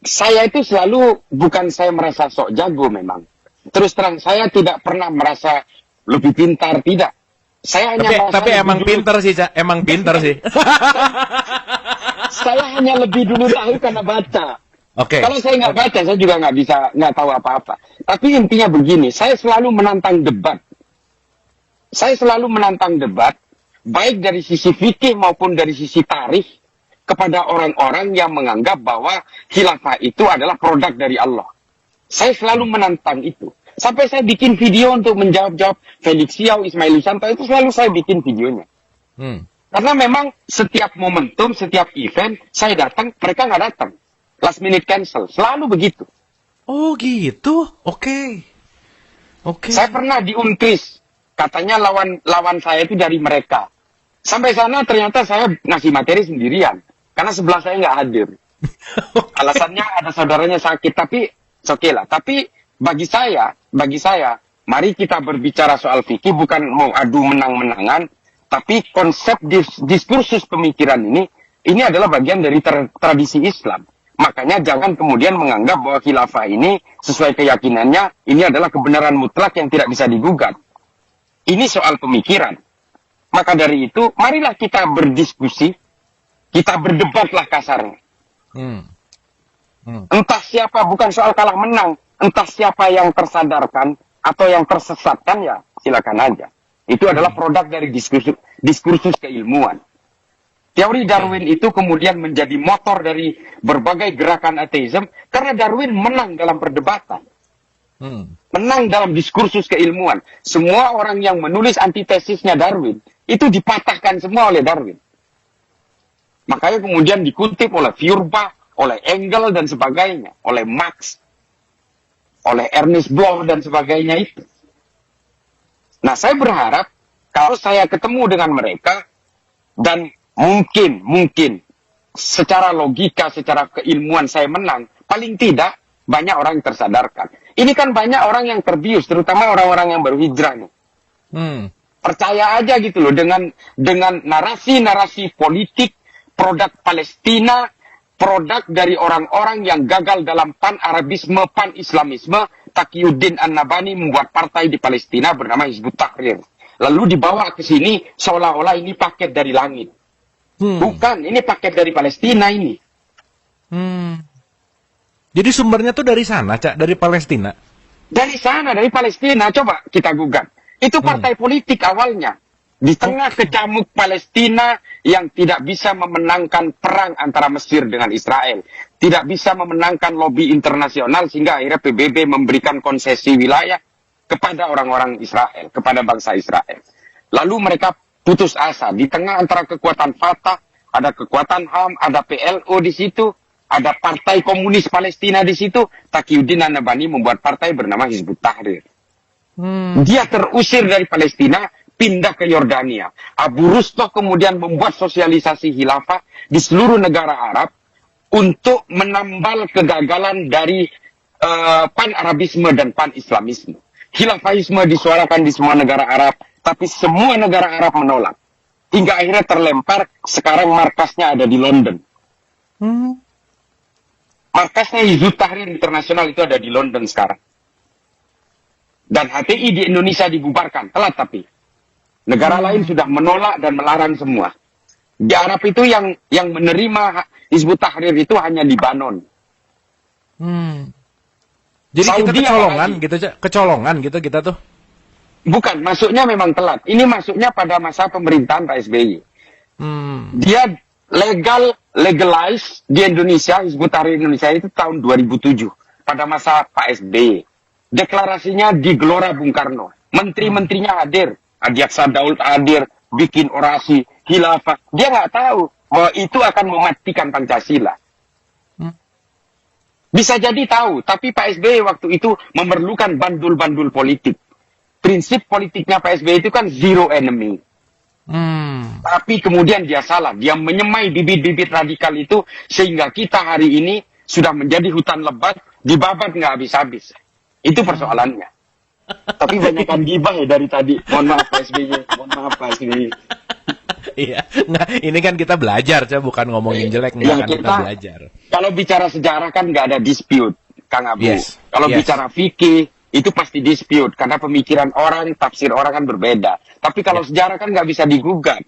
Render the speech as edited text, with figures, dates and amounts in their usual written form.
Saya itu selalu, bukan saya merasa sok jago memang. Terus terang, saya tidak pernah merasa lebih pintar, tidak. Saya hanya merasa Tapi emang dulu, pinter sih, Cak. Emang pinter sih. saya hanya lebih dulu tahu karena baca. Oke. Kalau saya nggak baca, saya juga nggak tahu apa-apa. Tapi intinya begini, saya selalu menantang debat. Saya selalu menantang debat, baik dari sisi fikih maupun dari sisi tarikh, kepada orang-orang yang menganggap bahwa khilafah itu adalah produk dari Allah. Saya selalu menantang itu. Sampai saya bikin video untuk menjawab-jawab Felix Xiao, Ismail Yusanto, itu selalu saya bikin videonya. Karena memang setiap momentum, setiap event, saya datang, mereka nggak datang. Last minute cancel, selalu begitu. Oh gitu, oke. Saya pernah di Unkris, katanya lawan saya itu dari mereka. Sampai sana ternyata saya ngasih materi sendirian. Karena sebelah saya nggak hadir. Alasannya ada saudaranya sakit, tapi oke lah. Tapi bagi saya, mari kita berbicara soal fikih, bukan mau adu menang-menangan, tapi konsep diskursus pemikiran ini adalah bagian dari tradisi Islam. Makanya jangan kemudian menganggap bahwa khilafah ini sesuai keyakinannya, ini adalah kebenaran mutlak yang tidak bisa digugat. Ini soal pemikiran. Maka dari itu, marilah kita berdiskusi, kita berdebatlah kasarnya. Entah siapa, bukan soal kalah menang, entah siapa yang tersadarkan atau yang tersesatkan, ya silakan aja. Itu adalah produk dari diskursus keilmuan. Teori Darwin itu kemudian menjadi motor dari berbagai gerakan ateisme karena Darwin menang dalam perdebatan. Menang dalam diskursus keilmuan. Semua orang yang menulis antitesisnya Darwin itu dipatahkan semua oleh Darwin. Makanya kemudian dikutip oleh Feuerbach, oleh Engels dan sebagainya, oleh Marx, oleh Ernest Bloch dan sebagainya itu. Nah, saya berharap kalau saya ketemu dengan mereka dan mungkin secara logika, secara keilmuan saya menang, paling tidak banyak orang yang tersadarkan. Ini kan banyak orang yang terbius, terutama orang-orang yang baru hijrah nih. Percaya aja gitu loh dengan narasi-narasi politik, produk Palestina, produk dari orang-orang yang gagal dalam pan-Arabisme, pan-Islamisme. Taqiyuddin An-Nabhani membuat partai di Palestina bernama Hizbut Tahrir. Lalu dibawa ke sini seolah-olah ini paket dari langit. Bukan, ini paket dari Palestina ini. Jadi sumbernya tuh dari sana, Cak, dari Palestina. Dari sana, dari Palestina. Coba kita gugat. Itu partai politik awalnya. Di tengah kecamuk Palestina yang tidak bisa memenangkan perang antara Mesir dengan Israel. Tidak bisa memenangkan lobby internasional sehingga akhirnya PBB memberikan konsesi wilayah kepada orang-orang Israel, kepada bangsa Israel. Lalu mereka putus asa. Di tengah antara kekuatan Fatah, ada kekuatan HAM, ada PLO di situ, ada Partai Komunis Palestina di situ. Taqiyuddin An-Nabhani membuat partai bernama Hizbut Tahrir. Dia terusir dari Palestina, pindah ke Yordania. Abu Rustoh kemudian membuat sosialisasi khilafah di seluruh negara Arab untuk menambal kegagalan dari pan-Arabisme dan pan-Islamisme. Khilafahisme disuarakan di semua negara Arab, tapi semua negara Arab menolak. Hingga akhirnya terlempar, sekarang markasnya ada di London. Markasnya Hizbut Tahrir Internasional itu ada di London sekarang. Dan HTI di Indonesia dibubarkan, telat tapi. Negara lain sudah menolak dan melarang semua. Di Arab itu yang menerima Hizbut Tahrir itu hanya Libanon. Jadi Saudi kita kecolongan lagi. gitu, Cak. Kecolongan gitu kita tuh. Bukan, masuknya memang telat. Ini masuknya pada masa pemerintahan Pak SBY. Dia legalize di Indonesia, Hizbut Tahrir Indonesia itu tahun 2007. Pada masa Pak SBY. Deklarasinya di Gelora Bung Karno. Menteri-menterinya hadir. Adiaksa Daud hadir, bikin orasi, khilafah. Dia nggak tahu bahwa itu akan mematikan Pancasila. Bisa jadi tahu, tapi Pak SBY waktu itu memerlukan bandul-bandul politik. Prinsip politiknya Pak SBY itu kan zero enemy. Tapi kemudian dia salah. Dia menyemai bibit-bibit radikal itu sehingga kita hari ini sudah menjadi hutan lebat, dibabat nggak habis-habis. Itu persoalannya. Tapi banyakkan gibah ya dari tadi. Mohon maaf Pak SBY. Mohon maaf Pak SBY. Iya. Nah, ini kan kita belajar, Cak, bukan ngomongin jelek, Ya, kan kita belajar. kalau bicara sejarah kan nggak ada dispute, Kang Abu. Yes. Kalau Yes. bicara fikih, itu pasti dispute, karena pemikiran orang, tafsir orang kan berbeda. Tapi kalau sejarah kan nggak bisa digugat.